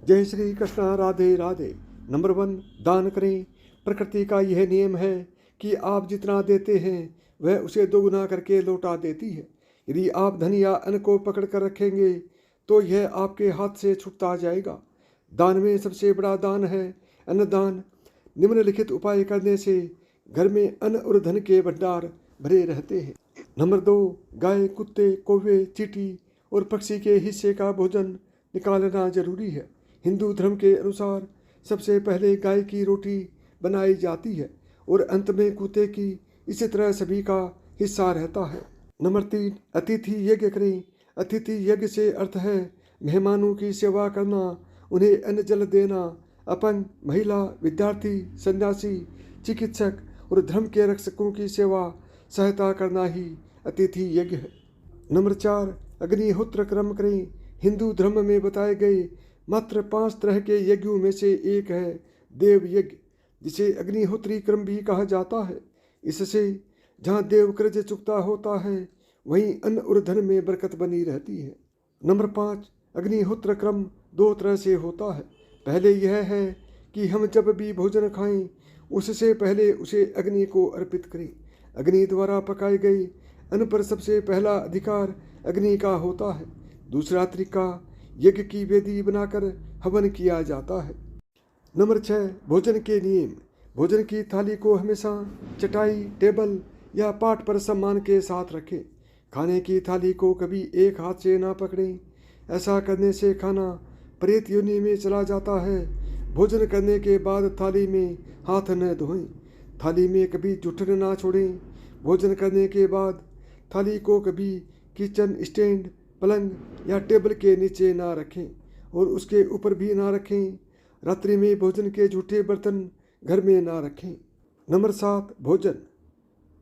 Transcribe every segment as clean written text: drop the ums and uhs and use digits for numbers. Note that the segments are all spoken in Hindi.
जय श्री कृष्णा, राधे राधे। नंबर 1, दान करें। प्रकृति का यह नियम है कि आप जितना देते हैं वह उसे दोगुना करके लौटा देती है। यदि आप धन या अन्न को पकड़ कर रखेंगे तो यह आपके हाथ से छूटता जाएगा। दान में सबसे बड़ा दान है अन्नदान। निम्नलिखित उपाय करने से घर में अन्न और धन के भंडार भरे रहते हैं। नंबर 2, गाय, कुत्ते, कौवे, चींटी और पक्षी के हिस्से का भोजन निकालना जरूरी है। हिंदू धर्म के अनुसार सबसे पहले गाय की रोटी बनाई जाती है और अंत में कुत्ते की। इसी तरह सभी का हिस्सा रहता है। नंबर 3, अतिथि यज्ञ करें। अतिथि यज्ञ से अर्थ है मेहमानों की सेवा करना, उन्हें अन्न जल देना। अपंग, महिला, विद्यार्थी, सन्यासी, चिकित्सक और धर्म के रक्षकों की सेवा सहायता करना ही अतिथि यज्ञ है। नंबर 4, अग्निहोत्र कर्म करें। हिंदू धर्म में बताए गए मात्र 5 तरह के यज्ञों में से एक है देव यज्ञ, जिसे अग्निहोत्री क्रम भी कहा जाता है। इससे जहाँ देव कर्ज चुकता होता है वहीं अन्न और धन में बरकत बनी रहती है। नंबर 5, अग्निहोत्र क्रम 2 तरह से होता है। पहले यह है कि हम जब भी भोजन खाएं उससे पहले उसे अग्नि को अर्पित करें। अग्नि द्वारा पकाए गए अन्न पर सबसे पहला अधिकार अग्नि का होता है। दूसरा तरीका यज्ञ की वेदी बनाकर हवन किया जाता है। नंबर 6, भोजन के नियम। भोजन की थाली को हमेशा चटाई, टेबल या पाट पर सम्मान के साथ रखें। खाने की थाली को कभी एक हाथ से ना पकड़ें। ऐसा करने से खाना प्रेत योनि में चला जाता है। भोजन करने के बाद थाली में हाथ न धोएं। थाली में कभी जूठन ना छोड़ें। भोजन करने के बाद थाली को कभी किचन स्टैंड, पलंग या टेबल के नीचे ना रखें और उसके ऊपर भी ना रखें। रात्रि में भोजन के जूठे बर्तन घर में ना रखें। नंबर 7, भोजन।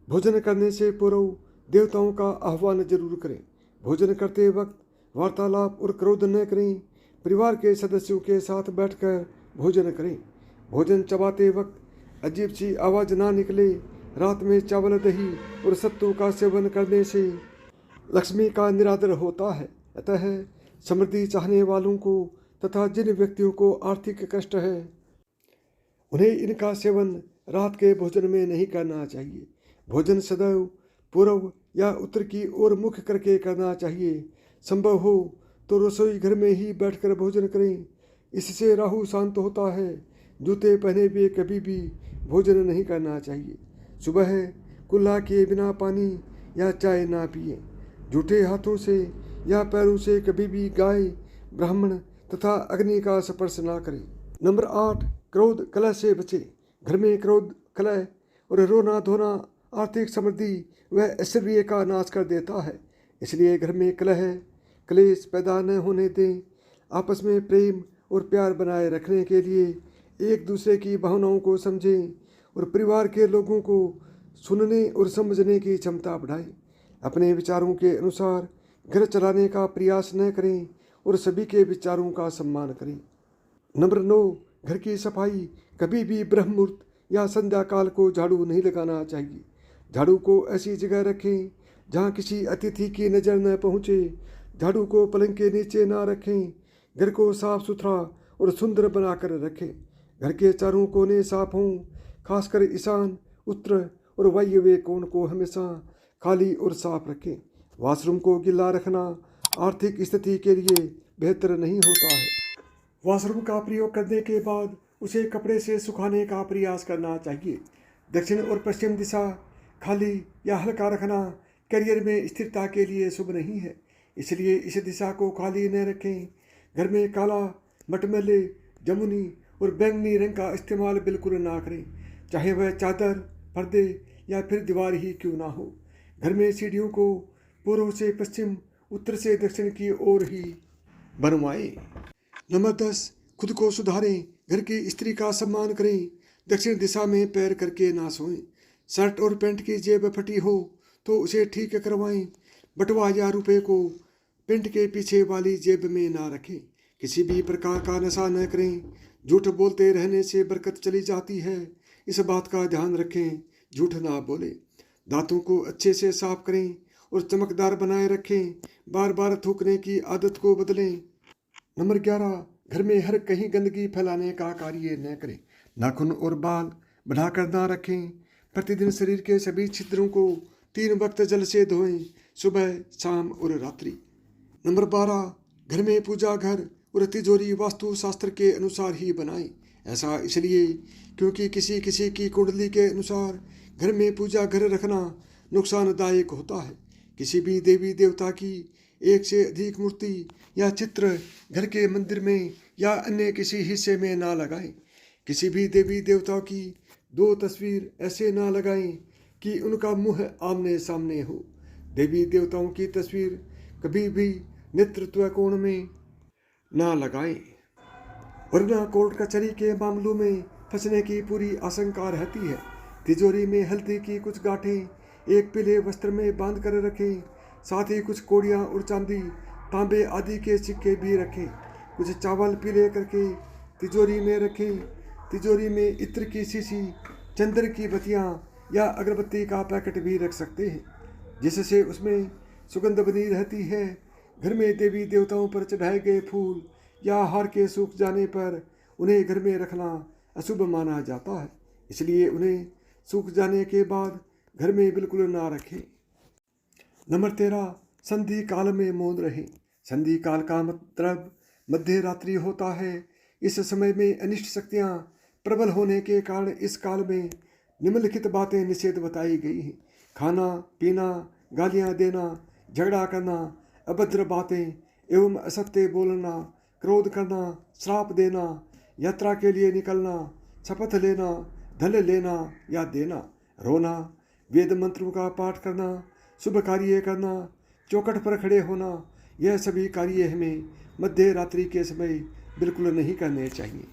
भोजन करने से पूर्व देवताओं का आह्वान जरूर करें। भोजन करते वक्त वार्तालाप और क्रोध न करें। परिवार के सदस्यों के साथ बैठकर भोजन करें। भोजन चबाते वक्त अजीब सी आवाज़ ना निकले। रात में चावल, दही और सत्तू का सेवन करने से लक्ष्मी का निरादर होता है। अतः समृद्धि चाहने वालों को तथा जिन व्यक्तियों को आर्थिक कष्ट है उन्हें इनका सेवन रात के भोजन में नहीं करना चाहिए। भोजन सदैव पूर्व या उत्तर की ओर मुख करके करना चाहिए। संभव हो तो रसोई घर में ही बैठकर भोजन करें। इससे राहु शांत होता है। जूते पहने हुए कभी भी भोजन नहीं करना चाहिए। सुबह कुल्ला किए बिना पानी या चाय ना पिए। जूठे हाथों से या पैरों से कभी भी गाय, ब्राह्मण तथा अग्नि का स्पर्श ना करें। नंबर 8, क्रोध कलह से बचे। घर में क्रोध, कलह और रोना धोना आर्थिक समृद्धि व ऐश्वर्य का नाश कर देता है। इसलिए घर में कलह, क्लेश पैदा न होने दें। आपस में प्रेम और प्यार बनाए रखने के लिए एक दूसरे की भावनाओं को समझें और परिवार के लोगों को सुनने और समझने की क्षमता बढ़ाएं। अपने विचारों के अनुसार घर चलाने का प्रयास न करें और सभी के विचारों का सम्मान करें। नंबर 9, घर की सफाई। कभी भी ब्रह्म मुहूर्त या संध्या काल को झाड़ू नहीं लगाना चाहिए। झाड़ू को ऐसी जगह रखें जहाँ किसी अतिथि की नज़र न पहुँचे। झाड़ू को पलंग के नीचे ना रखें। घर को साफ सुथरा और सुंदर बनाकर रखें। घर के चारों कोने साफ हों। खासकर ईशान, उत्तर और वायव्य कोण को हमेशा खाली और साफ रखें। वॉशरूम को गीला रखना आर्थिक स्थिति के लिए बेहतर नहीं होता है। वॉशरूम का प्रयोग करने के बाद उसे कपड़े से सुखाने का प्रयास करना चाहिए। दक्षिण और पश्चिम दिशा खाली या हल्का रखना करियर में स्थिरता के लिए शुभ नहीं है। इसलिए इस दिशा को खाली न रखें। घर में काला, मटमैले, जमुनी और बैंगनी रंग का इस्तेमाल बिल्कुल ना करें, चाहे वह चादर, पर्दे या फिर दीवार ही क्यों ना हो। घर में सीढ़ियों को पूर्व से पश्चिम, उत्तर से दक्षिण की ओर ही बनवाएं। नंबर 10, खुद को सुधारें। घर की स्त्री का सम्मान करें। दक्षिण दिशा में पैर करके ना सोएं। शर्ट और पैंट की जेब फटी हो तो उसे ठीक करवाएं। बटुआ या रुपये को पैंट के पीछे वाली जेब में ना रखें। किसी भी प्रकार का नशा न करें। झूठ बोलते रहने से बरकत चली जाती है, इस बात का ध्यान रखें। झूठ ना बोलें। दांतों को अच्छे से साफ करें और चमकदार बनाए रखें। बार बार थूकने की आदत को बदलें। नंबर 11, घर में हर कहीं गंदगी फैलाने का कार्य न करें। नाखून और बाल बढ़ाकर ना रखें। प्रतिदिन शरीर के सभी छिद्रों को 3 वक्त जल से धोएं, सुबह, शाम और रात्रि। नंबर 12, घर में पूजा घर और तिजोरी वास्तु शास्त्र के अनुसार ही बनाएं। ऐसा इसलिए क्योंकि किसी किसी की कुंडली के अनुसार घर में पूजा घर रखना नुकसानदायक होता है। किसी भी देवी देवता की एक से अधिक मूर्ति या चित्र घर के मंदिर में या अन्य किसी हिस्से में ना लगाएं। किसी भी देवी देवता की 2 तस्वीर ऐसे ना लगाएं कि उनका मुंह आमने सामने हो। देवी देवताओं की तस्वीर कभी भी नेतृत्व कोण में ना लगाएं, वरना कोर्ट कचहरी के मामलों में फंसने की पूरी आशंका रहती है। तिजोरी में हल्दी की कुछ गांठें एक पीले वस्त्र में बांध कर रखें। साथ ही कुछ कौड़ियाँ और चांदी, तांबे आदि के सिक्के भी रखें। कुछ चावल पीले करके तिजोरी में रखें। तिजोरी में इत्र की शीशी, चंदन की बत्तियाँ या अगरबत्ती का पैकेट भी रख सकते हैं, जिससे उसमें सुगंध बनी रहती है। घर में देवी देवताओं पर चढ़ाए गए फूल या हार के सूख जाने पर उन्हें घर में रखना अशुभ माना जाता है, इसलिए उन्हें सूख जाने के बाद घर में बिल्कुल ना रखें। नंबर 13, संधि काल में मौन रहें। संधि काल का मतलब मध्य रात्रि होता है। इस समय में अनिष्ट शक्तियाँ प्रबल होने के कारण इस काल में निम्नलिखित बातें निषेध बताई गई हैं। खाना पीना, गालियाँ देना, झगड़ा करना, अभद्र बातें एवं असत्य बोलना, क्रोध करना, श्राप देना, यात्रा के लिए निकलना, शपथ लेना, धन लेना या देना, रोना, वेद मंत्रों का पाठ करना, शुभ कार्य करना, चौखट पर खड़े होना, यह सभी कार्य हमें मध्य रात्रि के समय बिल्कुल नहीं करने चाहिए।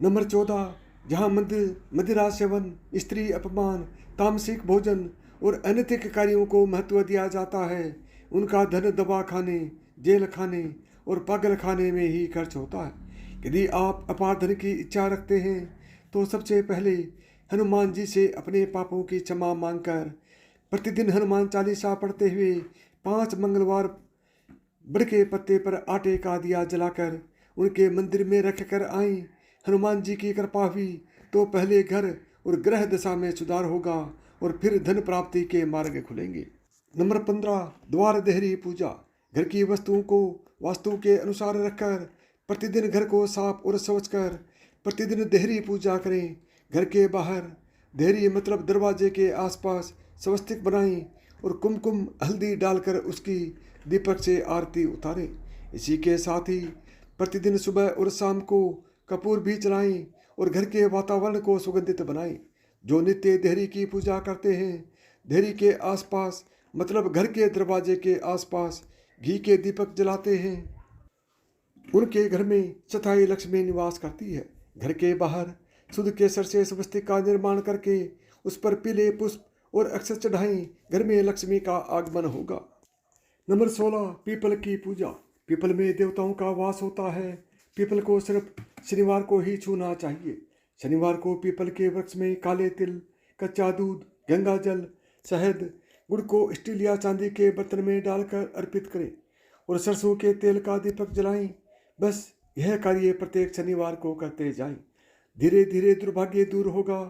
नंबर 14, जहाँ मदिरा सेवन, स्त्री अपमान, तामसिक भोजन और अनैतिक कार्यों को महत्व दिया जाता है, उनका धन दवा खाने, जेल खाने और पागल खाने में ही खर्च होता है। यदि आप अपार धन की इच्छा रखते हैं तो सबसे पहले हनुमान जी से अपने पापों की क्षमा मांगकर प्रतिदिन हनुमान चालीसा पढ़ते हुए 5 मंगलवार बड़ के पत्ते पर आटे का दिया जलाकर उनके मंदिर में रख कर आएँ। हनुमान जी की कृपा हुई तो पहले घर और ग्रह दशा में सुधार होगा और फिर धन प्राप्ति के मार्ग खुलेंगे। नंबर 15, द्वार देहरी पूजा। घर की वस्तुओं को वास्तु के अनुसार रखकर प्रतिदिन घर को साफ और स्वच्छ कर प्रतिदिन देहरी पूजा करें। घर के बाहर देहरी मतलब दरवाजे के आसपास स्वस्तिक बनाएं और कुमकुम हल्दी डालकर उसकी दीपक से आरती उतारें। इसी के साथ ही प्रतिदिन सुबह और शाम को कपूर भी जलाएं और घर के वातावरण को सुगंधित बनाएं। जो नित्य देहरी की पूजा करते हैं, देहरी के आसपास मतलब घर के दरवाजे के आसपास घी के दीपक जलाते हैं, उनके घर में स्थायी लक्ष्मी निवास करती है। घर के बाहर शुद्ध केसर से स्वस्तिक का निर्माण करके उस पर पीले पुष्प और अक्षत चढ़ाएं। घर में लक्ष्मी का आगमन होगा। नंबर 16, पीपल की पूजा। पीपल में देवताओं का वास होता है। पीपल को सिर्फ शनिवार को ही छूना चाहिए। शनिवार को पीपल के वृक्ष में काले तिल, कच्चा दूध, गंगा जल, शहद, गुड़ को स्टील या चांदी के बर्तन में डालकर अर्पित करें और सरसों के तेल का दीपक जलाएं। बस यह कार्य प्रत्येक शनिवार को करते जाएं। धीरे धीरे दुर्भाग्य दूर होगा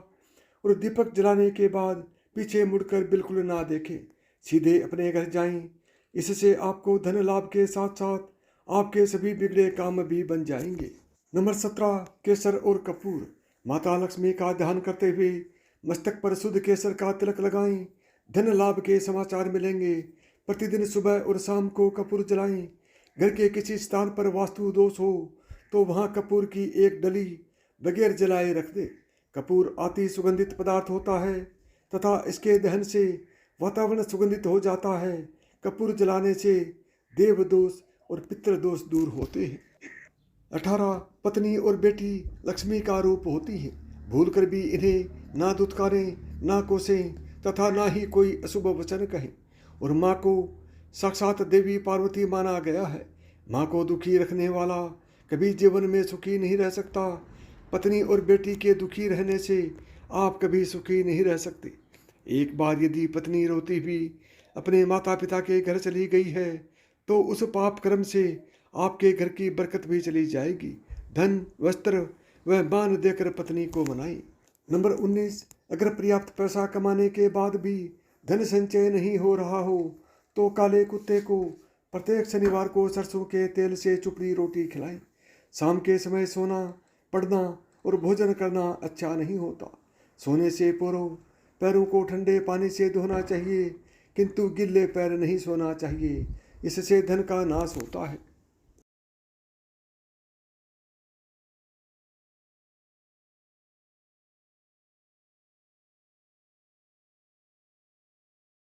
और दीपक जलाने के बाद पीछे मुड़कर बिल्कुल ना देखें, सीधे अपने घर जाएं। इससे आपको धन लाभ के साथ साथ आपके सभी बिगड़े काम भी बन जाएंगे। नंबर 17, केसर और कपूर। माता लक्ष्मी का ध्यान करते हुए मस्तक पर शुद्ध केसर का तिलक लगाएं। धन लाभ के समाचार मिलेंगे। प्रतिदिन सुबह और शाम को कपूर जलाएं। घर के किसी स्थान पर वास्तु दोष हो तो वहाँ कपूर की एक डली बगैर जलाए रख दे। कपूर अति सुगंधित पदार्थ होता है तथा इसके दहन से वातावरण सुगंधित हो जाता है। कपूर जलाने से देव दोष और पितृ दोष दूर होते हैं। 18, पत्नी और बेटी लक्ष्मी का रूप होती है। भूलकर भी इन्हें ना दुत्कारें, ना कोसें तथा ना ही कोई अशुभ वचन कहें। और माँ को साक्षात देवी पार्वती माना गया है। माँ को दुखी रखने वाला कभी जीवन में सुखी नहीं रह सकता। पत्नी और बेटी के दुखी रहने से आप कभी सुखी नहीं रह सकते। एक बार यदि पत्नी रोती हुई अपने माता पिता के घर चली गई है तो उस पाप कर्म से आपके घर की बरकत भी चली जाएगी। धन, वस्त्र वह बान देकर पत्नी को मनाए। नंबर 19, अगर पर्याप्त पैसा कमाने के बाद भी धन संचय नहीं हो रहा हो तो काले कुत्ते को प्रत्येक शनिवार को सरसों के तेल से चुपड़ी रोटी खिलाएं। शाम के समय सोना, पढ़ना और भोजन करना अच्छा नहीं होता। सोने से पूर्व पैरों को ठंडे पानी से धोना चाहिए, किंतु गिल्ले पैर नहीं सोना चाहिए, इससे धन का नाश होता है।